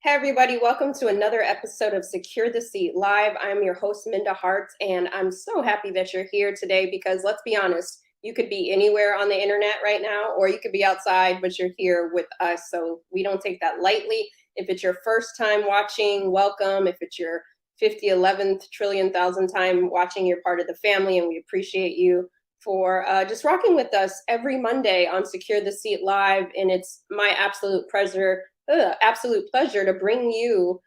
Hey everybody, welcome to another episode of Secure the Seat Live. I'm your host, Minda Hart, and I'm so happy that you're here today because let's be honest, you could be anywhere on the internet right now, or you could be outside, but you're here with us. So we don't take that lightly. If it's your first time watching, welcome. If it's your 50, 11th, trillion, thousand time watching, you're part of the family, and we appreciate you for just rocking with us every Monday on Secure the Seat Live. And it's my absolute pleasure to bring you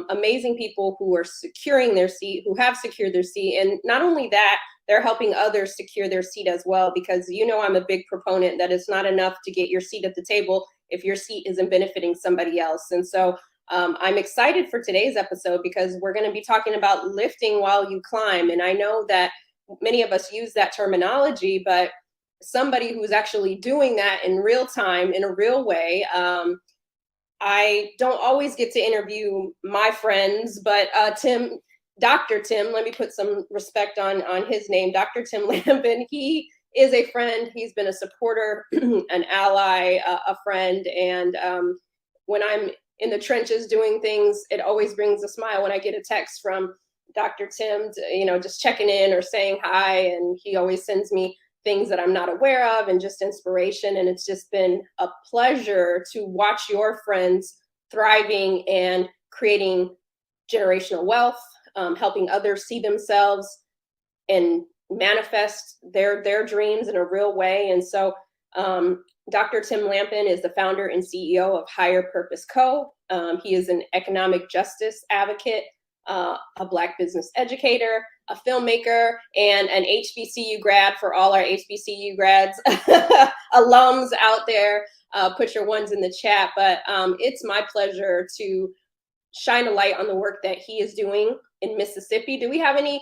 amazing people who are securing their seat, who have secured their seat. And not only that, they're helping others secure their seat as well, because I'm a big proponent that it's not enough to get your seat at the table if your seat isn't benefiting somebody else. And so I'm excited for today's episode because we're going to be talking about lifting while you climb. And I know that many of us use that terminology, but somebody who's actually doing that in real time, in a real way, I don't always get to interview my friends, but Dr. Tim, let me put some respect on his name, Dr. Tim Lampkin. He is a friend. He's been a supporter, an ally, a friend. And when I'm in the trenches doing things, it always brings a smile when I get a text from Dr. Tim, just checking in or saying hi. And he always sends me things that I'm not aware of and just inspiration. And it's just been a pleasure to watch your friends thriving and creating generational wealth, helping others see themselves and manifest their dreams in a real way. And so Dr. Tim Lampkin is the founder and CEO of Higher Purpose Co. He is an economic justice advocate, a Black business educator, a filmmaker, and an HBCU grad. For all our HBCU grads, alums out there, put your ones in the chat. But it's my pleasure to shine a light on the work that he is doing in Mississippi. Do we have any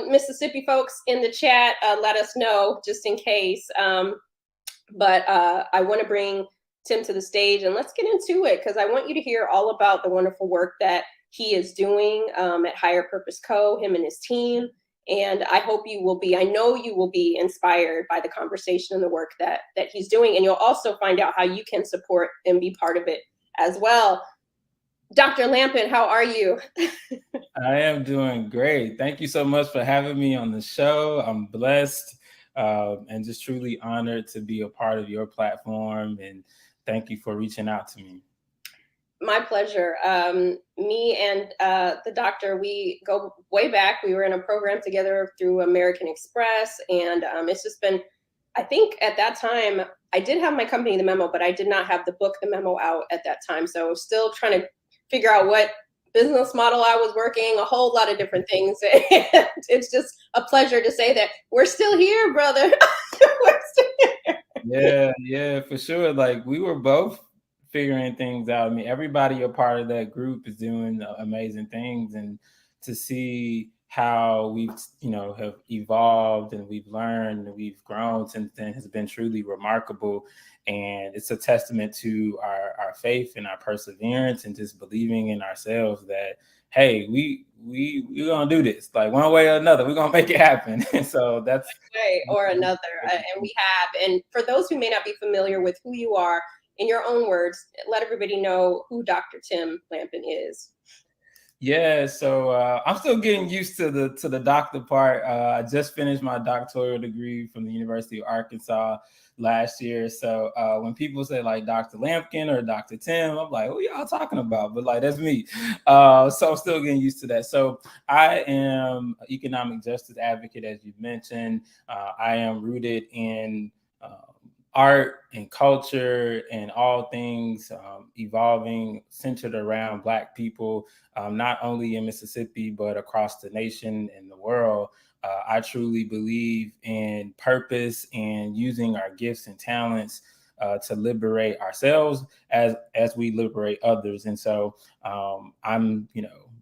Mississippi folks in the chat? Let us know just in case. But I want to bring Tim to the stage and let's get into it because I want you to hear all about the wonderful work that he is doing at Higher Purpose Co., him and his team. And I know you will be inspired by the conversation and the work that he's doing. And you'll also find out how you can support and be part of it as well. Dr. Lampkin, how are you? I am doing great. Thank you so much for having me on the show. I'm blessed and just truly honored to be a part of your platform. And thank you for reaching out to me. My pleasure. Me and the doctor, we go way back. We were in a program together through American Express. And it's just been, I think at that time, I did have my company, The Memo, but I did not have the book, The Memo, out at that time. So I was still trying to figure out what business model I was working, a whole lot of different things. And it's just a pleasure to say that we're still here, brother. We're still here. Yeah, for sure. Like we were both figuring things out. I mean, everybody a part of that group is doing amazing things, and to see how we've, have evolved and we've learned and we've grown since then has been truly remarkable. And it's a testament to our faith and our perseverance and just believing in ourselves that, hey, we're gonna do this, like one way or another, we're gonna make it happen. And so that's one way or another, and we have. And for those who may not be familiar with who you are, in your own words, let everybody know who Dr. Tim Lampkin is. Yeah, so I'm still getting used to the doctor part. I just finished my doctoral degree from the University of Arkansas last year. So when people say like Dr. Lampkin or Dr. Tim, I'm like, what y'all talking about? But like, that's me. So I'm still getting used to that. So I am an economic justice advocate, as you mentioned. I am rooted in art and culture and all things evolving centered around Black people, not only in Mississippi, but across the nation and the world. I truly believe in purpose and using our gifts and talents to liberate ourselves as we liberate others. And so I'm,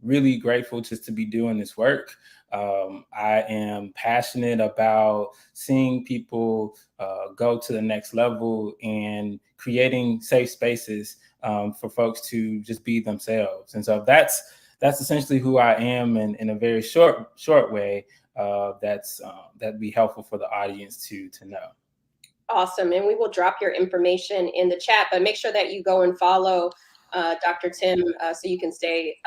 really grateful just to be doing this work. I am passionate about seeing people go to the next level and creating safe spaces for folks to just be themselves. And so that's essentially who I am in a very short way. That'd be helpful for the audience to know. Awesome. And we will drop your information in the chat, but make sure that you go and follow Dr. Tim, so you can stay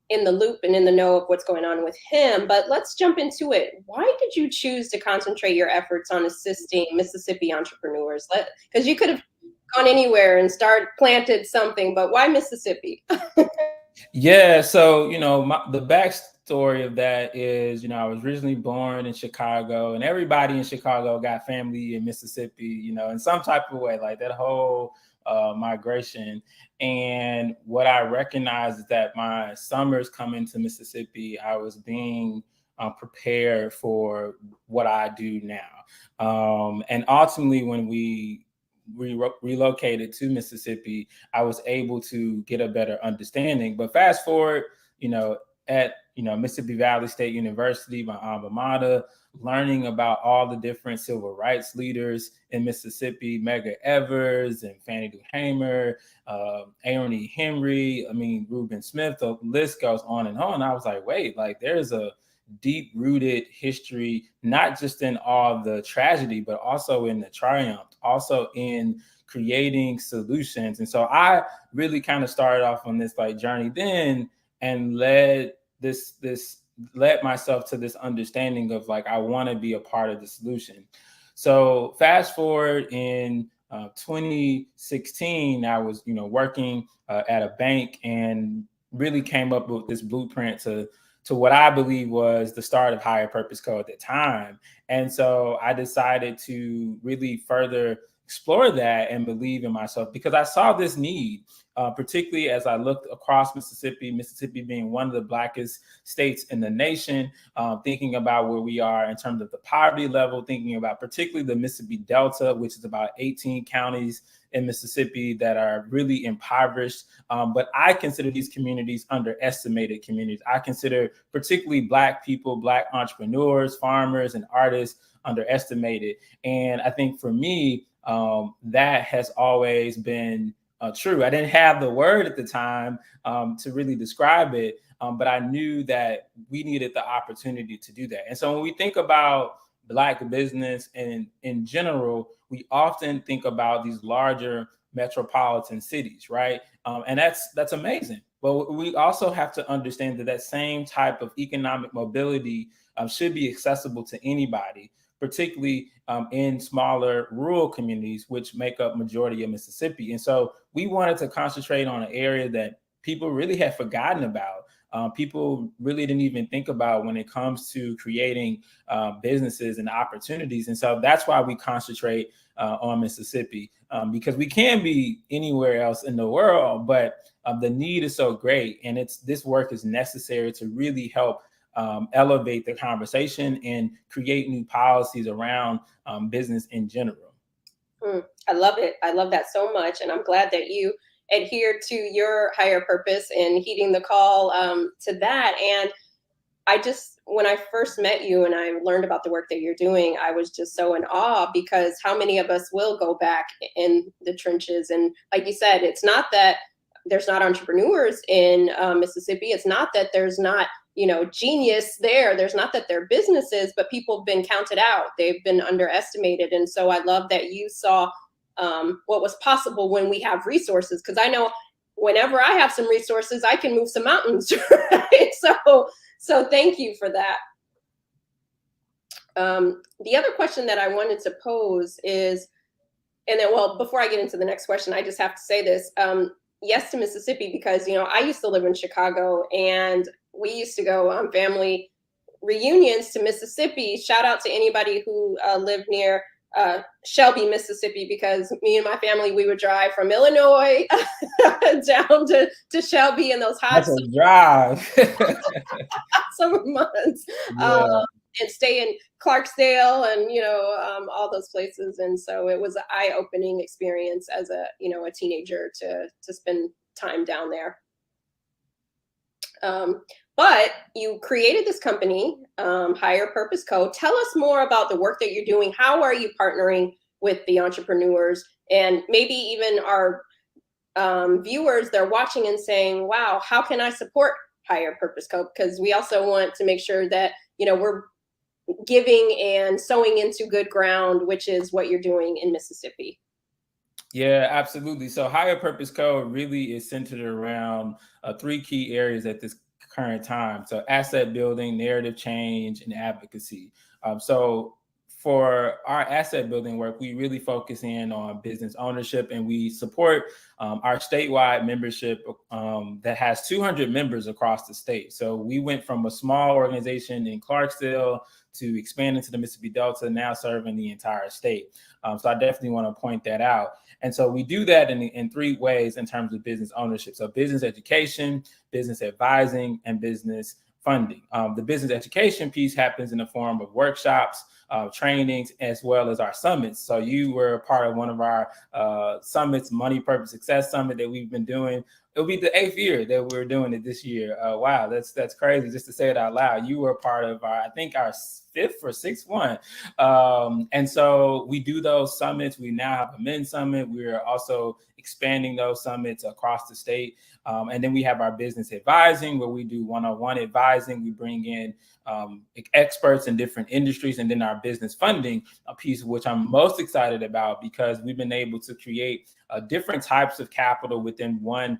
in the loop and in the know of what's going on with him. But let's jump into it. Why did you choose to concentrate your efforts on assisting Mississippi entrepreneurs? Because you could have gone anywhere and planted something, but why Mississippi? Yeah, so the backstory of that is, I was originally born in Chicago, and everybody in Chicago got family in Mississippi, in some type of way, like that whole migration. And what I recognized is that my summers coming to Mississippi, I was being prepared for what I do now. And ultimately, when we relocated to Mississippi, I was able to get a better understanding. But fast forward, at Mississippi Valley State University, my alma mater, learning about all the different civil rights leaders in Mississippi, Medgar Evers and Fannie Lou Hamer, Aaron E. Henry, Reuben Smith, the list goes on and on. I was like, wait, like there's a deep-rooted history, not just in all the tragedy, but also in the triumph, also in creating solutions. And so I really kind of started off on this journey then, and led myself to this understanding of I want to be a part of the solution. So fast forward in 2016, I was working at a bank, and really came up with this blueprint to what I believe was the start of Higher Purpose Co. at the time. And so I decided to really further explore that and believe in myself, because I saw this need, particularly as I looked across Mississippi being one of the blackest states in the nation, thinking about where we are in terms of the poverty level, thinking about particularly the Mississippi Delta, which is about 18 counties in Mississippi that are really impoverished. But I consider these communities underestimated communities. I consider particularly Black people, Black entrepreneurs, farmers, and artists underestimated. And I think for me, that has always been true. I didn't have the word at the time to really describe it, but I knew that we needed the opportunity to do that. And so when we think about Black business and in general, we often think about these larger metropolitan cities, right? And that's amazing. But we also have to understand that same type of economic mobility should be accessible to anybody, particularly in smaller rural communities, which make up majority of Mississippi. And so we wanted to concentrate on an area that people really had forgotten about. People really didn't even think about when it comes to creating businesses and opportunities. And so that's why we concentrate on Mississippi, because we can be anywhere else in the world, but the need is so great. And this work is necessary to really help elevate the conversation and create new policies around business in general. I love it. I love that so much. And I'm glad that you adhere to your higher purpose and heeding the call to that. And when I first met you and I learned about the work that you're doing, I was just so in awe, because how many of us will go back in the trenches? And like you said, it's not that there's not entrepreneurs in Mississippi. It's not that there's not genius there. There's not that they're businesses, but people have been counted out. They've been underestimated. And so I love that you saw what was possible when we have resources, because I know whenever I have some resources, I can move some mountains. Right? So thank you for that. The other question that I wanted to pose is, and then, well, before I get into the next question, I just have to say this. Yes to Mississippi, because, I used to live in Chicago, and we used to go on family reunions to Mississippi. Shout out to anybody who lived near Shelby, Mississippi, because me and my family, we would drive from Illinois down to Shelby in those hot summer months, and stay in Clarksdale and all those places. And so it was an eye-opening experience as a teenager to spend time down there. But you created this company, Higher Purpose Co. Tell us more about the work that you're doing. How are you partnering with the entrepreneurs? And maybe even our viewers, they're watching and saying, wow, how can I support Higher Purpose Co? Because we also want to make sure that, we're giving and sowing into good ground, which is what you're doing in Mississippi. Yeah, absolutely. So Higher Purpose Code really is centered around three key areas at this current time. So asset building, narrative change, and advocacy. So for our asset building work, we really focus in on business ownership, and we support our statewide membership that has 200 members across the state. So we went from a small organization in Clarksville to expand into the Mississippi Delta, now serving the entire state. So I definitely want to point that out. And so we do that in three ways in terms of business ownership. So business education, business advising, and business funding. The business education piece happens in the form of workshops, trainings, as well as our summits. So you were part of one of our summits, Money, Purpose, Success Summit that we've been doing. It'll be the 8th year that we're doing it this year. Wow, that's crazy just to say it out loud. You were part of our 5th or 6th one. And so we do those summits. We now have a men's summit. We're also expanding those summits across the state. And then we have our business advising, where we do one-on-one advising. We bring in experts in different industries, and then our business funding, a piece which I'm most excited about, because we've been able to create different types of capital within one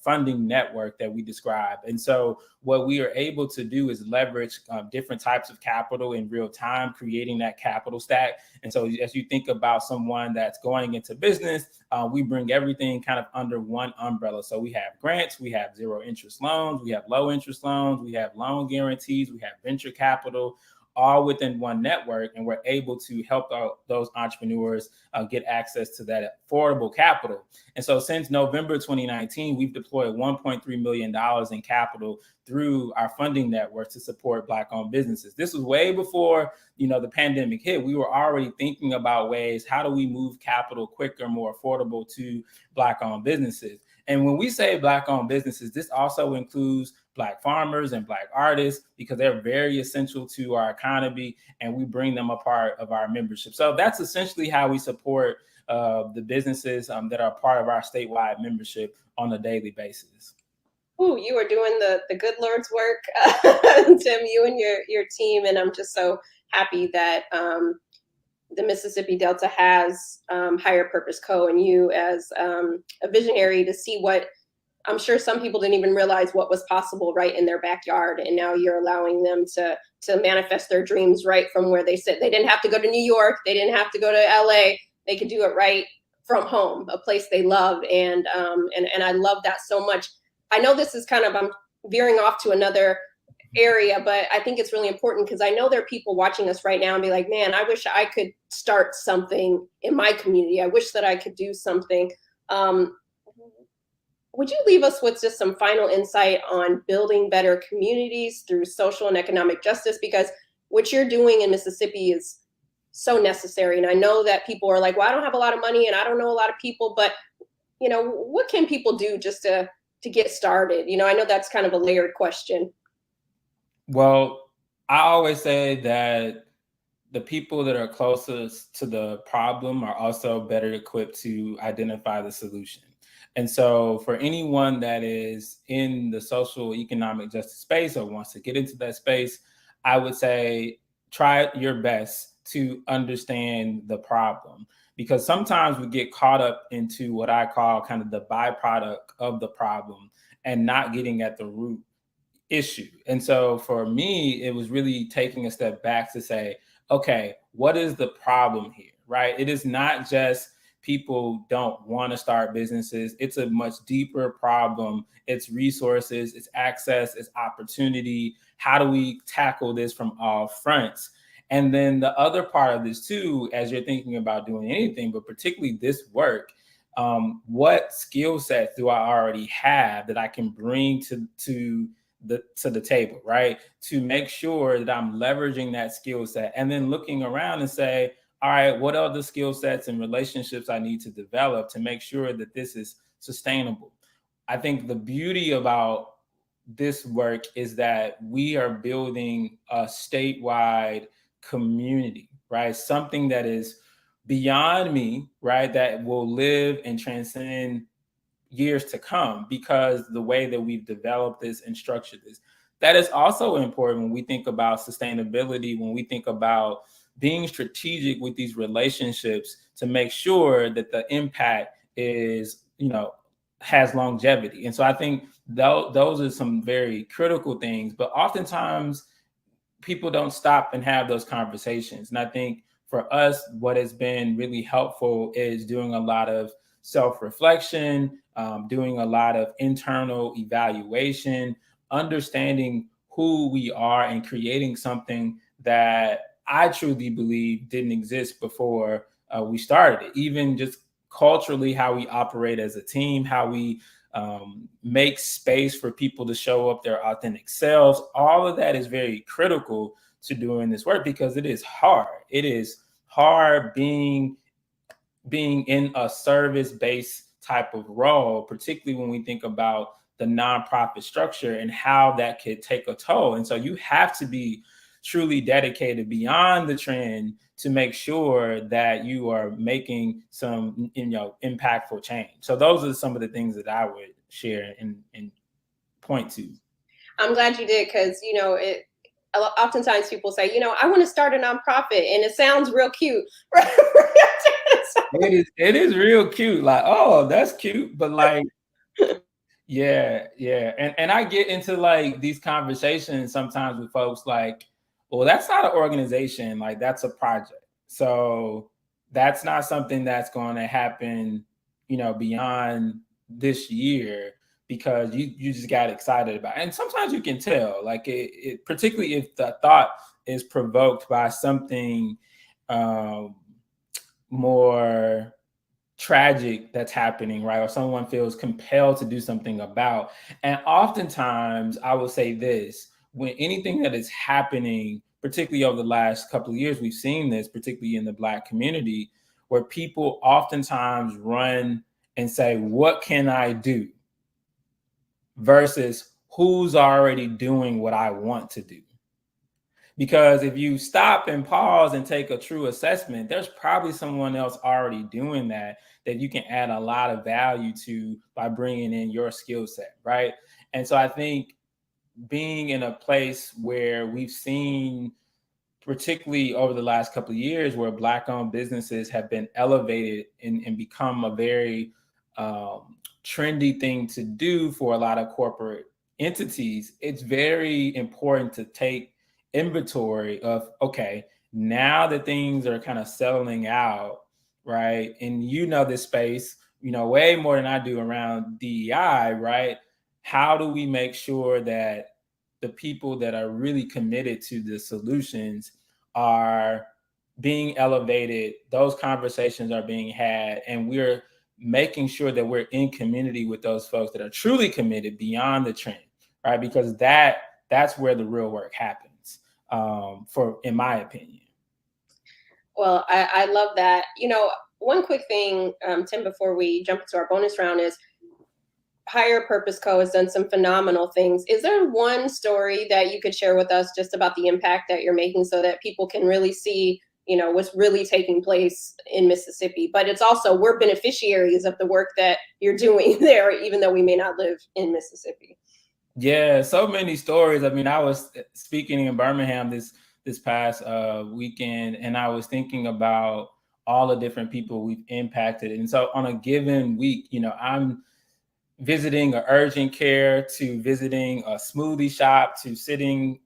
funding network that we describe. And so what we are able to do is leverage different types of capital in real time, creating that capital stack. And so as you think about someone that's going into business, we bring everything kind of under one umbrella. So we have grants, we have zero interest loans, we have low interest loans, we have loan guarantees, we have venture capital, all within one network, and we're able to help those entrepreneurs get access to that affordable capital. And so since November 2019, we've deployed $1.3 million in capital through our funding network to support Black-owned businesses. This was way before, the pandemic hit. We were already thinking about ways, how do we move capital quicker, more affordable to Black-owned businesses? And when we say Black-owned businesses, this also includes Black farmers and Black artists, because they're very essential to our economy, and we bring them a part of our membership. So that's essentially how we support the businesses that are part of our statewide membership on a daily basis. Oh, you are doing the good Lord's work, Tim, you and your team, and I'm just so happy that the Mississippi Delta has Higher Purpose Co. and you as a visionary to see what I'm sure some people didn't even realize what was possible right in their backyard. And now you're allowing them to manifest their dreams right from where they sit. They didn't have to go to New York. They didn't have to go to LA. They could do it right from home, a place they love. And I love that so much. I know this is I'm veering off to another area, but I think it's really important, because I know there are people watching us right now and be like, man, I wish I could start something in my community. I wish that I could do something. Would you leave us with just some final insight on building better communities through social and economic justice? Because what you're doing in Mississippi is so necessary. And I know that people are like, well, I don't have a lot of money and I don't know a lot of people, but what can people do just to get started? I know that's kind of a layered question. Well, I always say that the people that are closest to the problem are also better equipped to identify the solution. And so for anyone that is in the social economic justice space or wants to get into that space, I would say try your best to understand the problem, because sometimes we get caught up into what I call kind of the byproduct of the problem and not getting at the root issue. And so for me, it was really taking a step back to say, okay, what is the problem here, right? It is not just people don't want to start businesses. It's a much deeper problem. It's resources, it's access, it's opportunity. How do we tackle this from all fronts? And then the other part of this too, as you're thinking about doing anything, but particularly this work, what skill sets do I already have that I can bring to the table, right? To make sure that I'm leveraging that skill set, and then looking around and say, all right, what are the skill sets and relationships I need to develop to make sure that this is sustainable? I think the beauty about this work is that we are building a statewide community, right? Something that is beyond me, right? That will live and transcend years to come, because the way that we've developed this and structured this. That is also important when we think about sustainability, when we think about being strategic with these relationships, to make sure that the impact is, has longevity. And so I think those are some very critical things, but oftentimes people don't stop and have those conversations. And I think for us, what has been really helpful is doing a lot of self-reflection, doing a lot of internal evaluation, understanding who we are, and creating something that I truly believe didn't exist before we started it. Even just culturally, how we operate as a team, how we make space for people to show up their authentic selves. All of that is very critical to doing this work, because it is hard. It is hard being in a service-based type of role, particularly when we think about the nonprofit structure and how that could take a toll. And so you have to be truly dedicated beyond the trend to make sure that you are making some, impactful change. So those are some of the things that I would share and point to. I'm glad you did, because oftentimes people say, I want to start a nonprofit, and it sounds real cute. It is real cute. Like, oh, that's cute, but like, yeah. And I get into like these conversations sometimes with folks like, well, that's not an organization, like that's a project. So that's not something that's going to happen, beyond this year, because you just got excited about it. And sometimes you can tell, like it particularly if the thought is provoked by something more tragic that's happening, right? Or someone feels compelled to do something about. And oftentimes I will say this, when anything that is happening, particularly over the last couple of years, we've seen this, particularly in the Black community, where people oftentimes run and say, what can I do? Versus who's already doing what I want to do. Because if you stop and pause and take a true assessment, there's probably someone else already doing that you can add a lot of value to by bringing in your skill set, right? And so I think being in a place where we've seen, particularly over the last couple of years, where Black-owned businesses have been elevated and become a very trendy thing to do for a lot of corporate entities, it's very important to take inventory of, okay, now that things are kind of settling out, right? And this space, way more than I do around DEI, right? How do we make sure that the people that are really committed to the solutions are being elevated, those conversations are being had, and we're making sure that we're in community with those folks that are truly committed beyond the trend, right? Because that's where the real work happens, in my opinion. Well, I love that. One quick thing, Tim, before we jump into our bonus round, is Higher Purpose Co. has done some phenomenal things. Is there one story that you could share with us just about the impact that you're making, so that people can really see, what's really taking place in Mississippi? But it's also, we're beneficiaries of the work that you're doing there, even though we may not live in Mississippi. Yeah, so many stories. I mean, I was speaking in Birmingham this past weekend, and I was thinking about all the different people we've impacted. And so on a given week, I'm visiting an urgent care, to visiting a smoothie shop, to sitting,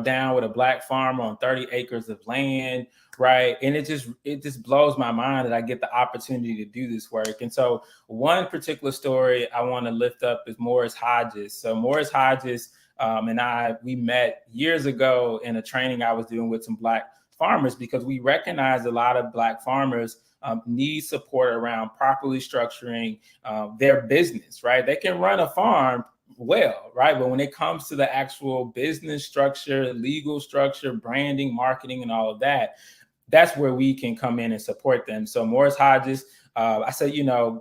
down with a Black farmer on 30 acres of land, right? And it just blows my mind that I get the opportunity to do this work. And so one particular story I want to lift up is Morris Hodges. So Morris Hodges and we met years ago in a training I was doing with some Black farmers, because we recognized a lot of Black farmers need support around properly structuring their business, right? They can run a farm well, right? But when it comes to the actual business structure, legal structure, branding, marketing, and all of that, that's where we can come in and support them. So Morris Hodges, I said,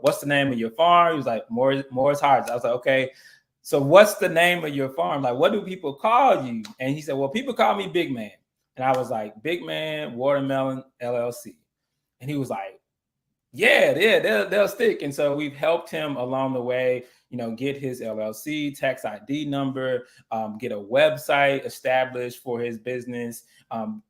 what's the name of your farm? He was like, Morris Hodges. I was like, okay, so what's the name of your farm? Like, what do people call you? And he said, well, people call me Big Man. And I was like, Big Man Watermelon LLC. And he was like, yeah, they'll stick. And so we've helped him along the way, get his LLC, tax ID number, get a website established for his business,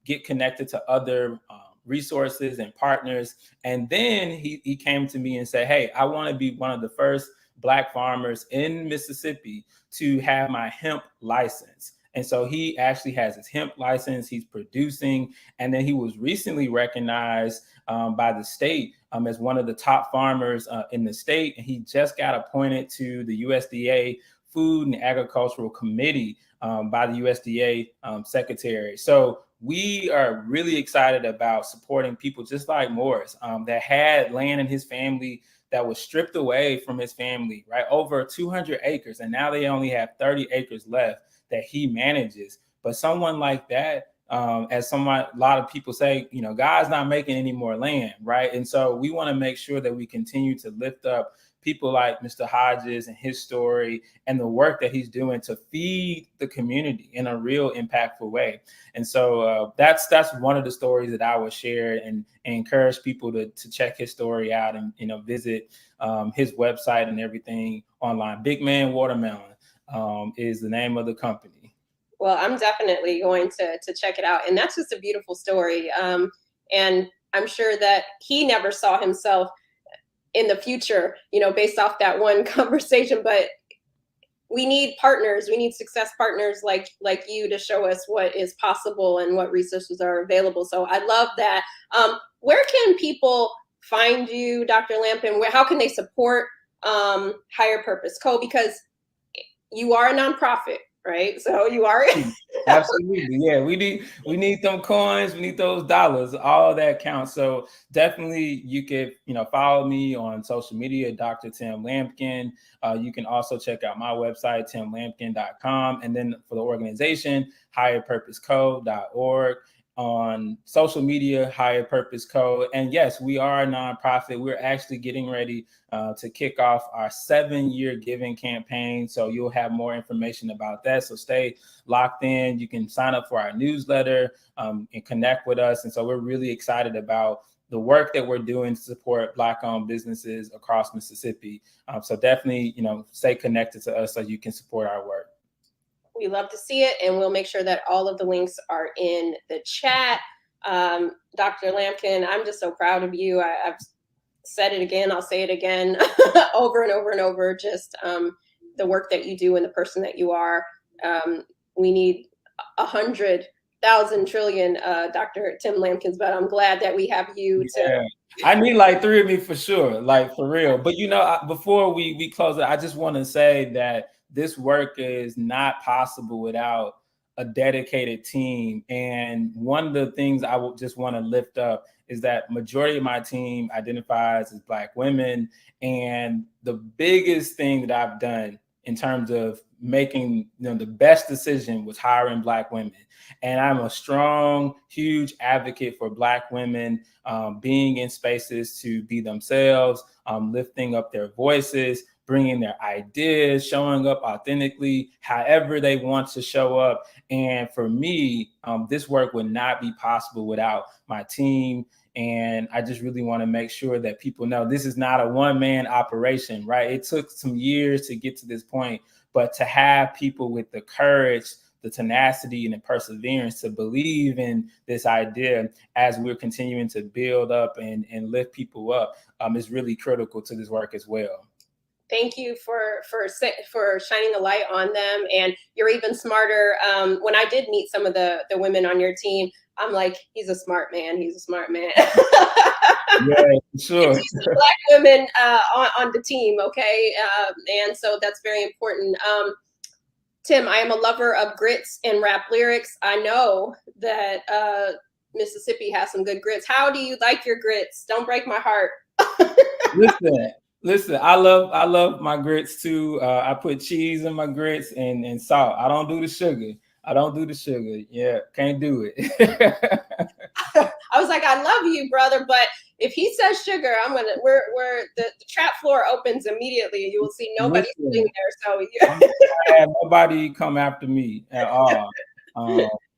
get connected to other resources and partners. And then he came to me and said, hey, I want to be one of the first Black farmers in Mississippi to have my hemp license. And so he actually has his hemp license, he's producing, and then he was recently recognized by the state as one of the top farmers in the state. And he just got appointed to the USDA Food and Agricultural Committee by the USDA secretary. So we are really excited about supporting people just like Morris that had land in his family that was stripped away from his family, right? Over 200 acres. And now they only have 30 acres left that he manages. But someone like that, as a lot of people say, you know, God's not making any more land, right? And so we want to make sure that we continue to lift up people like Mr. Hodges and his story and the work that he's doing to feed the community in a real impactful way. And so that's one of the stories that I would share and encourage people to check his story out and, you know, visit his website and everything online. Big Man Watermelon is the name of the company. Well, I'm definitely going to check it out. And that's just a beautiful story. And I'm sure that he never saw himself in the future, you know, based off that one conversation, but we need partners. We need success partners like you to show us what is possible and what resources are available. So I love that. Where can people find you, Dr. Lampkin? How can they support Higher Purpose Co? Because you are a nonprofit, right? So you are. Absolutely. Yeah, we need them coins, we need those dollars, all that counts. So definitely you could, you know, follow me on social media, Dr. Tim Lampkin. You can also check out my website, timlampkin.com. And then for the organization, higherpurposeco.org. On social media, Higher Purpose Co. And yes, we are a nonprofit. We're actually getting ready to kick off our 7-year giving campaign. So you'll have more information about that. So stay locked in. You can sign up for our newsletter and connect with us. And so we're really excited about the work that we're doing to support Black-owned businesses across Mississippi. So definitely, you know, stay connected to us so you can support our work. We love to see it, and we'll make sure that all of the links are in the chat. Dr. Lampkin, I'm just so proud of you. I've said it again, I'll say it again, over and over and over, just the work that you do and the person that you are. We need 100,000 trillion Dr. Tim Lampkins, but I'm glad that we have you to. I need like 3 of me for sure, like for real. But, you know, before we close it, I just want to say that this work is not possible without a dedicated team. And one of the things I would just want to lift up is that majority of my team identifies as Black women. And the biggest thing that I've done in terms of making, you know, the best decision was hiring Black women. And I'm a strong, huge advocate for Black women being in spaces to be themselves, lifting up their voices, bringing their ideas, showing up authentically, however they want to show up. And for me, this work would not be possible without my team. And I just really want to make sure that people know this is not a one-man operation, right? It took some years to get to this point, but to have people with the courage, the tenacity, and the perseverance to believe in this idea as we're continuing to build up and lift people up is really critical to this work as well. Thank you for shining the light on them. And you're even smarter. When I did meet some of the women on your team, I'm like, he's a smart man. He's a smart man. Yeah, sure. Black women on the team, okay? And so that's very important. Tim, I am a lover of grits and rap lyrics. I know that Mississippi has some good grits. How do you like your grits? Don't break my heart. Listen, I love my grits too. I put cheese in my grits and salt. I don't do the sugar. Yeah, can't do it. I was like, I love you, brother, but if he says sugar, we're the trap floor opens immediately. You will see nobody sitting there. So yeah. I have nobody come after me at all.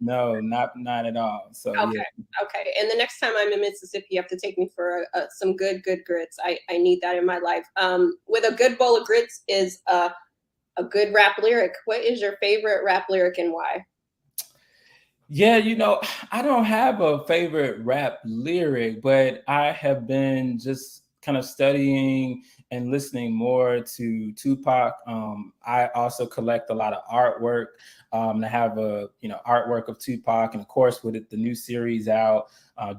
No, not at all. So okay. And the next time I'm in Mississippi, you have to take me for some good grits. I need that in my life. With a good bowl of grits is a good rap lyric. What is your favorite rap lyric and why? Yeah, I don't have a favorite rap lyric, but I have been just kind of studying and listening more to Tupac. I also collect a lot of artwork. I have a artwork of Tupac, and of course with the new series out,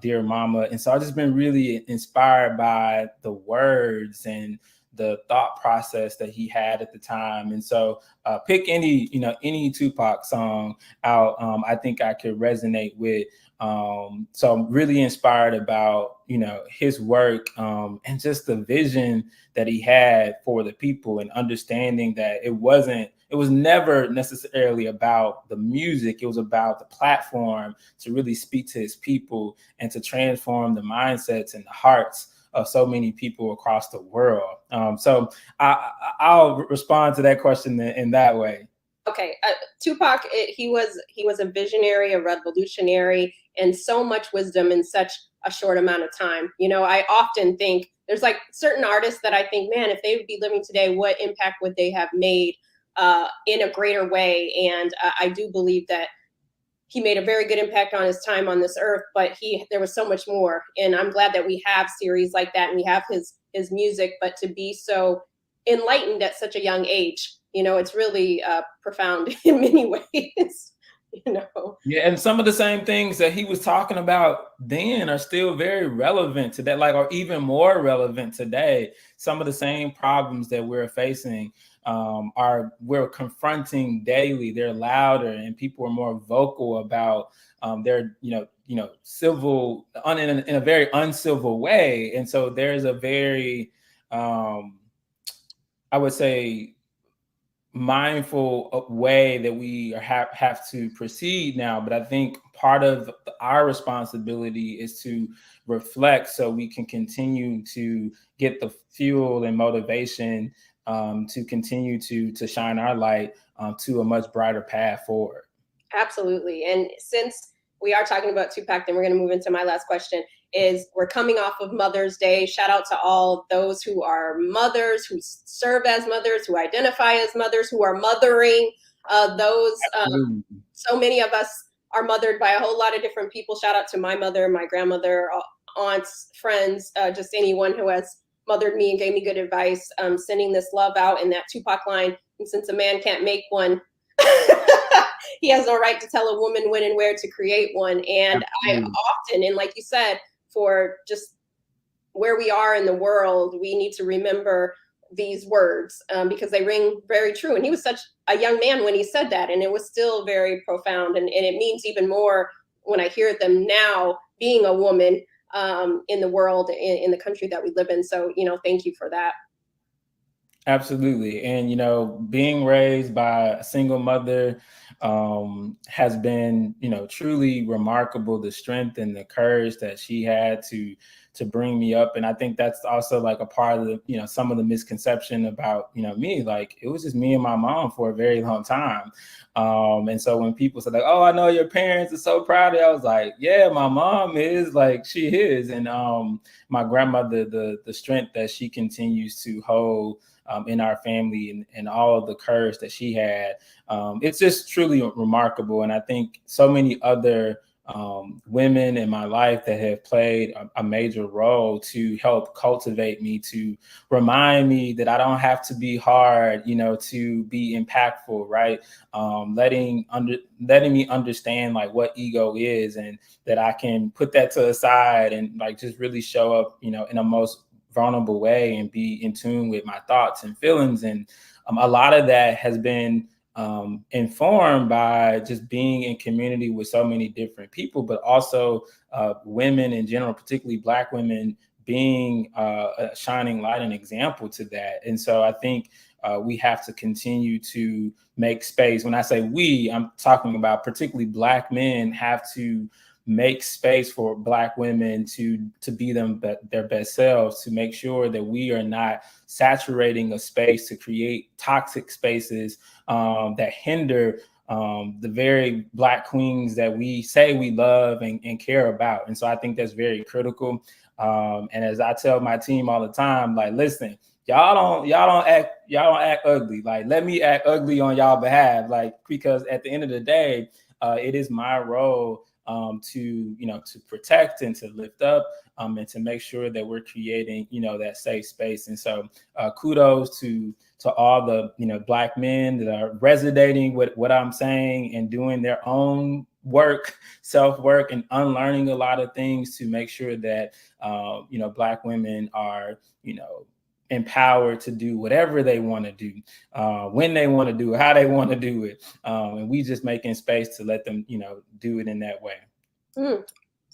Dear Mama. And so I've just been really inspired by the words and the thought process that he had at the time. And so pick any Tupac song out, I think I could resonate with. So I'm really inspired about, his work, and just the vision that he had for the people, and understanding that it was never necessarily about the music. It was about the platform to really speak to his people and to transform the mindsets and the hearts of so many people across the world. So I'll respond to that question in that way. Okay, Tupac, he was a visionary, a revolutionary, and so much wisdom in such a short amount of time. I often think there's like certain artists that I think, man, if they would be living today, what impact would they have made in a greater way? And I do believe that he made a very good impact on his time on this earth, but there was so much more. And I'm glad that we have series like that and we have his music. But to be so enlightened at such a young age, it's really profound in many ways. Yeah, and some of the same things that he was talking about then are still very relevant today, like, or even more relevant today. Some of the same problems that we're facing we're confronting daily. They're louder, and people are more vocal about their civil in a very uncivil way. And so there's a very I would say mindful way that we have to proceed now. But I think part of our responsibility is to reflect, so we can continue to get the fuel and motivation to continue to shine our light to a much brighter path forward. Absolutely. And since we are talking about Tupac, then we're going to move into my last question. Is we're coming off of Mother's Day. Shout out to all those who are mothers, who serve as mothers, who identify as mothers, who are mothering those. So many of us are mothered by a whole lot of different people. Shout out to my mother, my grandmother, aunts, friends, just anyone who has mothered me and gave me good advice. Sending this love out in that Tupac line. And since a man can't make one, he has no right to tell a woman when and where to create one. And I often, and like you said, for just where we are in the world, we need to remember these words because they ring very true. And he was such a young man when he said that, and it was still very profound. And it means even more when I hear them now, being a woman in the world, in the country that we live in. So, thank you for that. Absolutely. And, being raised by a single mother has been, truly remarkable, the strength and the courage that she had to bring me up. And I think that's also like a part of the, some of the misconception about, me. Like, it was just me and my mom for a very long time. And so when people say like, oh, I know your parents are so proud of you, I was like, yeah, my mom is, like, she is. And my grandmother, the strength that she continues to hold in our family, and all of the courage that she had. It's just truly remarkable. And I think so many other women in my life that have played a major role to help cultivate me, to remind me that I don't have to be hard, to be impactful, right? Letting me understand like what ego is, and that I can put that to the side and like just really show up, in a most vulnerable way, and be in tune with my thoughts and feelings. And a lot of that has been informed by just being in community with so many different people, but also women in general, particularly Black women, being a shining light and example to that. And so I think we have to continue to make space. When I say we, I'm talking about particularly Black men have to make space for Black women to be their best selves, to make sure that we are not saturating a space to create toxic spaces that hinder the very Black queens that we say we love and care about. And so I think that's very critical. And as I tell my team all the time, like, listen, y'all don't act ugly. Like, let me act ugly on y'all behalf. Like, because at the end of the day, it is my role to protect and to lift up and to make sure that we're creating that safe space. And so kudos to all the Black men that are resonating with what I'm saying and doing their own work, self-work, and unlearning a lot of things to make sure that Black women are empowered to do whatever they want to do, when they want to do it, how they want to do it, and we just making space to let them do it in that way.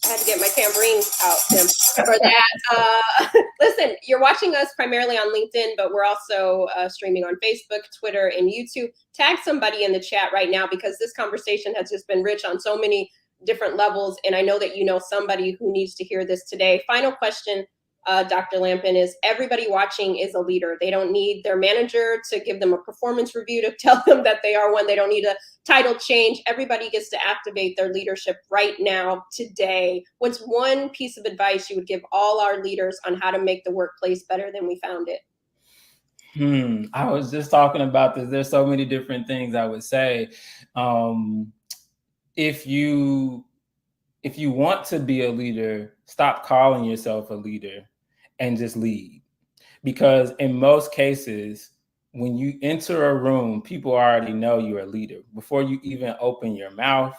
I had to get my tambourine out, Tim, for that. Listen, you're watching us primarily on LinkedIn, but we're also streaming on Facebook, Twitter, and YouTube. Tag somebody in the chat right now, because this conversation has just been rich on so many different levels, and I know that you know somebody who needs to hear this today. Final question, Dr. Lampkin, is everybody watching is a leader. They don't need their manager to give them a performance review to tell them that they are one. They don't need a title change. Everybody gets to activate their leadership right now, today. What's one piece of advice you would give all our leaders on how to make the workplace better than we found it? I was just talking about this. There's so many different things I would say. If you want to be a leader, stop calling yourself a leader and just lead. Because in most cases, when you enter a room, people already know you're a leader before you even open your mouth,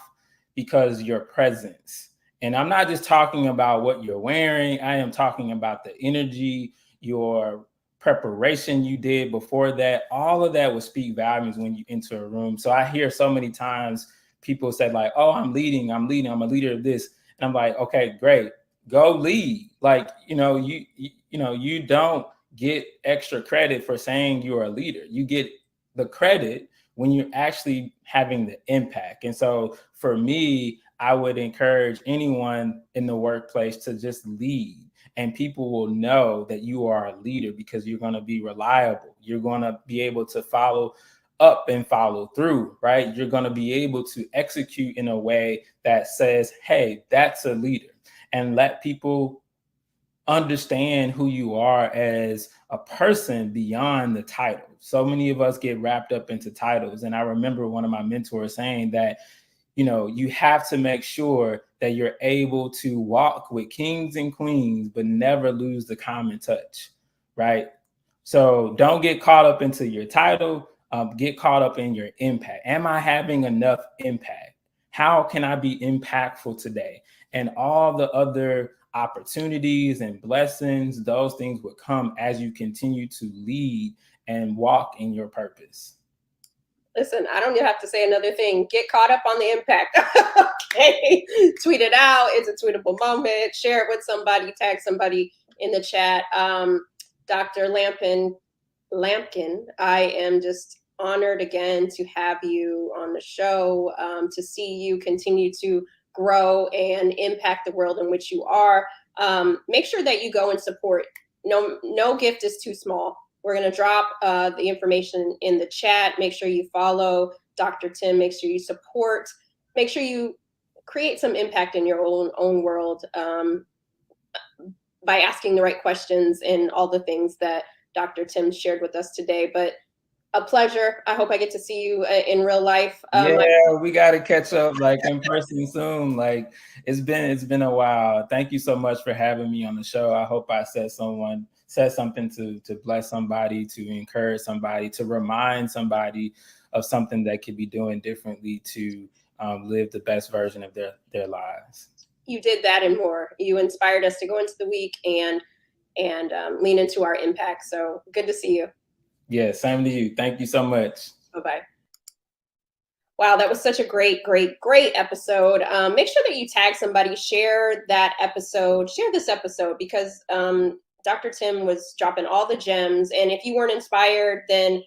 because your presence. And I'm not just talking about what you're wearing. I am talking about the energy, your preparation you did before that. All of that will speak volumes when you enter a room. So I hear so many times people say like, oh, I'm leading, I'm a leader of this. And I'm like, okay, great, go lead. Like, you don't get extra credit for saying you're a leader. You get the credit when you're actually having the impact. And so for me, I would encourage anyone in the workplace to just lead. And people will know that you are a leader because you're going to be reliable. You're going to be able to follow up and follow through, right? You're going to be able to execute in a way that says, hey, that's a leader, and let people understand who you are as a person beyond the title. So many of us get wrapped up into titles. And I remember one of my mentors saying that, you have to make sure that you're able to walk with kings and queens, but never lose the common touch, right? So don't get caught up into your title. Get caught up in your impact. Am I having enough impact? How can I be impactful today? And all the other opportunities and blessings, those things will come as you continue to lead and walk in your purpose. Listen, I don't have to say another thing. Get caught up on the impact. Okay. Tweet it out. It's a tweetable moment. Share it with somebody. Tag somebody in the chat. Dr. Lampkin, I am just honored again to have you on the show, to see you continue to grow and impact the world in which you are. Make sure that you go and support. No gift is too small. We're going to drop the information in the chat. Make sure you follow Dr. Tim. Make sure you support. Make sure you create some impact in your own world by asking the right questions and all the things that Dr. Tim shared with us today. But a pleasure. I hope I get to see you in real life. We got to catch up like in person soon. Like it's been a while. Thank you so much for having me on the show. I hope I said something to bless somebody, to encourage somebody, to remind somebody of something they could be doing differently to live the best version of their lives. You did that and more. You inspired us to go into the week and lean into our impact. So good to see you. Yeah, same to you. Thank you so much. Bye-bye. Wow, that was such a great episode. Make sure that you tag somebody, share that episode, share this episode, because Dr. Tim was dropping all the gems. And if you weren't inspired, then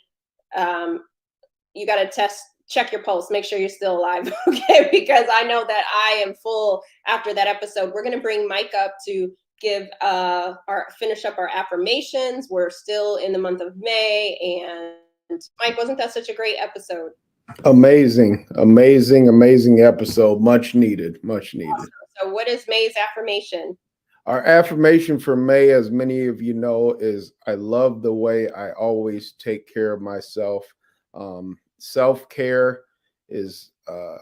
you got to check your pulse, make sure you're still alive, okay? Because I know that I am full after that episode. We're going to bring Mike up to give finish up our affirmations. We're still in the month of May, and Mike, wasn't that such a great episode? Amazing episode. Much needed. Awesome. So what is May's affirmation? Our affirmation for May, as many of you know, is I love the way I always take care of myself. Self-care is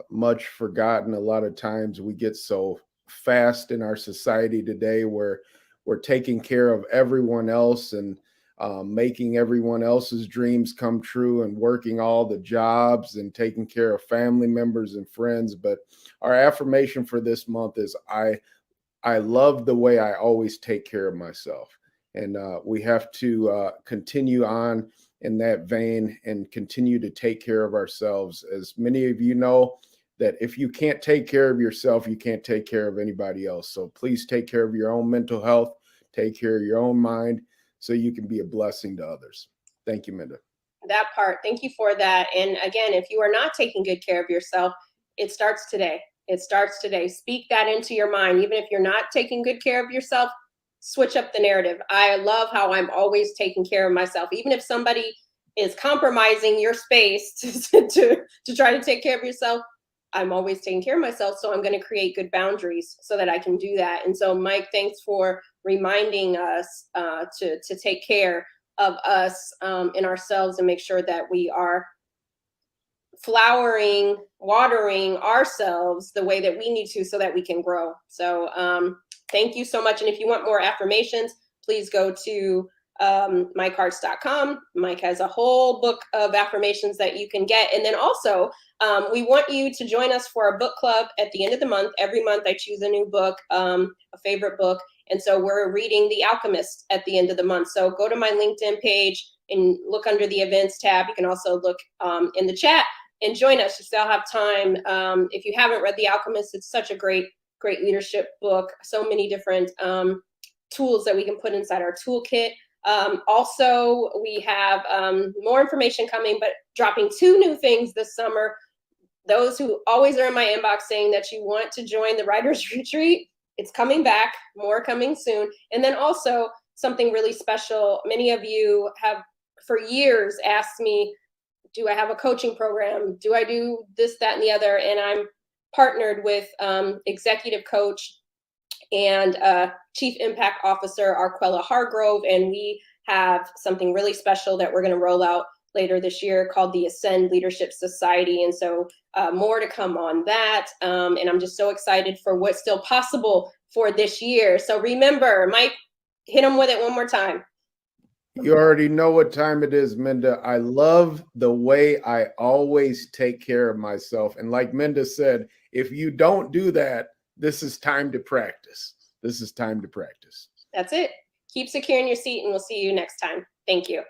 much forgotten. A lot of times we get so fast in our society today where we're taking care of everyone else and making everyone else's dreams come true and working all the jobs and taking care of family members and friends. But our affirmation for this month is I love the way I always take care of myself. And we have to continue on in that vein and continue to take care of ourselves. As many of you know, that if you can't take care of yourself, you can't take care of anybody else. So please take care of your own mental health, take care of your own mind, so you can be a blessing to others. Thank you, Minda. That part, thank you for that. And again, if you are not taking good care of yourself, it starts today. It starts today. Speak that into your mind. Even if you're not taking good care of yourself, switch up the narrative. I love how I'm always taking care of myself. Even if somebody is compromising your space to try to take care of yourself, I'm always taking care of myself. So I'm going to create good boundaries so that I can do that. And so, Mike, thanks for reminding us to take care of us and ourselves and make sure that we are flowering, watering ourselves the way that we need to so that we can grow. So thank you so much. And if you want more affirmations, please go to MikeHartz.com. Mike has a whole book of affirmations that you can get. And then also, we want you to join us for our book club at the end of the month. Every month I choose a new book, a favorite book. And so we're reading The Alchemist at the end of the month. So go to my LinkedIn page and look under the events tab. You can also look in the chat and join us. You still have time. If you haven't read The Alchemist, it's such a great leadership book. So many different tools that we can put inside our toolkit. Also, we have more information coming, but dropping 2 new things this summer. Those who always are in my inbox saying that you want to join the Writers Retreat, it's coming back, more coming soon. And then also something really special. Many of you have for years asked me, do I have a coaching program? Do I do this, that, and the other? And I'm partnered with executive coach and Chief Impact Officer Arquella Hargrove, and we have something really special that we're going to roll out later this year called the Ascend Leadership Society. And so more to come on that. And I'm just so excited for what's still possible for this year. So remember, Mike, hit them with it one more time. You already know what time it is, Minda. I love the way I always take care of myself. And like Minda said, if you don't do that, this is time to practice. This is time to practice. That's it. Keep securing your seat, and we'll see you next time. Thank you.